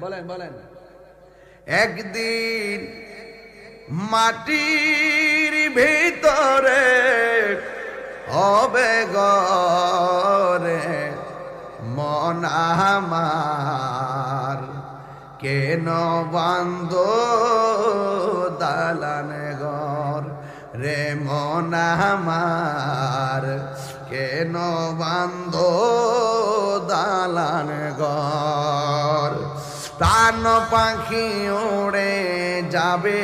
বলেন বলেন। একদিন মাটির ভিতরে হবে গরে মন আমার, কেন বান্ধ দালান ঘর রে মন আমার, কেন বান্ধ দালান ঘর। প্রাণ পাখি উড়ে যাবে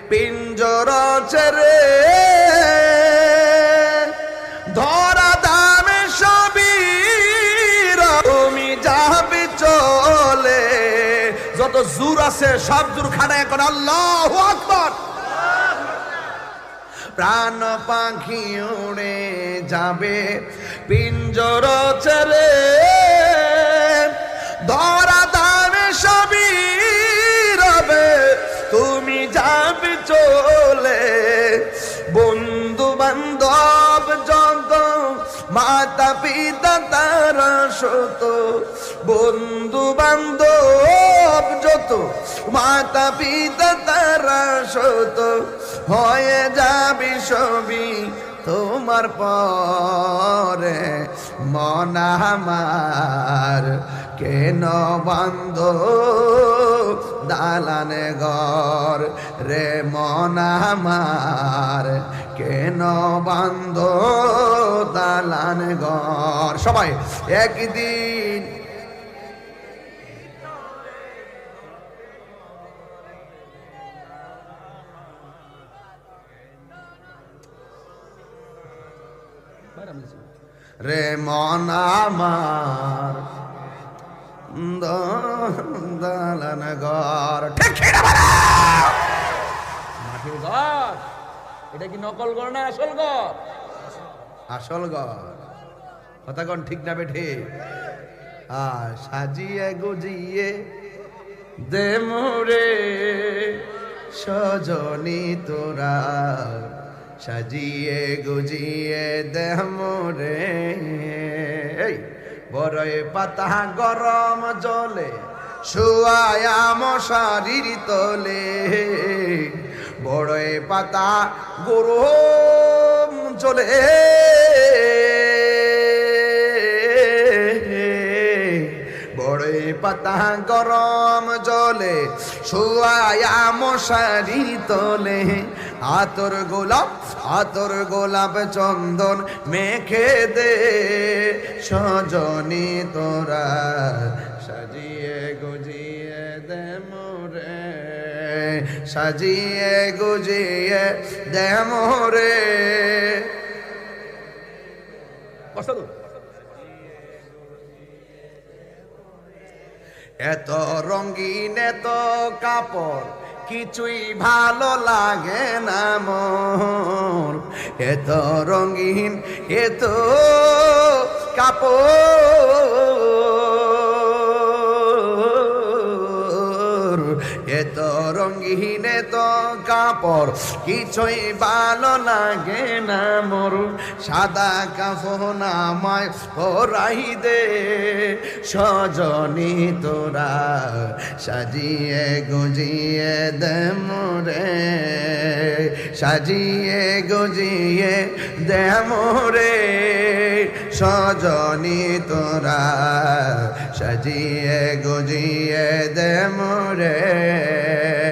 পিঞ্জর ছেড়ে, ধরা দামে সবই তুমি যাবে চলে। যত জোর আছে সব জোর খানায় এখন আল্লাহু আকবার। প্রাণ পাখি উড়ে যাবে পিঞ্জর ছেড়ে, ধরা দামে সবই রবে তুমি যাবে চলে। বন্ধু বান্ধব যত মাতা পিতা তারা শত, বন্ধু বান্ধব যত মাতা পিতা তারা শত, হয়ে যাবি সবই তোমার পরে মন আমার, কেন বান্ধ দালান ঘর রে মন আমার, কেন বান্ধ দালান ঘর। সবাই একদিন রে মন আমার, দালান ঘর। ঠিক মাটির ঘর, এটা কি নকল ঘর না আসল ঘর? আসল ঘর। কথা কোন ঠিক না বেঠে? সাজিয়ে গুজিয়ে দে মোরে সজনী তোরা, সাজিয়ে গুজিয়ে দে মোরে। বড়ই পাতা গরম জলে শুয়ায়া মশারির তলে, বড়ই পাতা গরম জলে বড়ই পাতা গরম জলে শুয়ায়া মশারির তলে, আতর গোলাপ চন্দন মেখে দে সজনী তোরা, সাজিয়ে গুজিয়ে দে মোরে, সাজিয়ে গুজিয়ে দে মোরে। এত রঙিন এত কাপড় কিছুই ভালো লাগে না মোর, এত রঙিন এত কাপড়, এত রঙিন এত কাপড় কিছুই ভালো লাগে না মোর। সাদা কাফন আমায় পরাই দে সজনী তোরা, সাজিয়ে গুজিয়ে দে মোরে, সাজিয়ে গুজিয়ে দে মোরে সজনী তোরা, সাজিয়ে গুজিয়ে দে মোরে।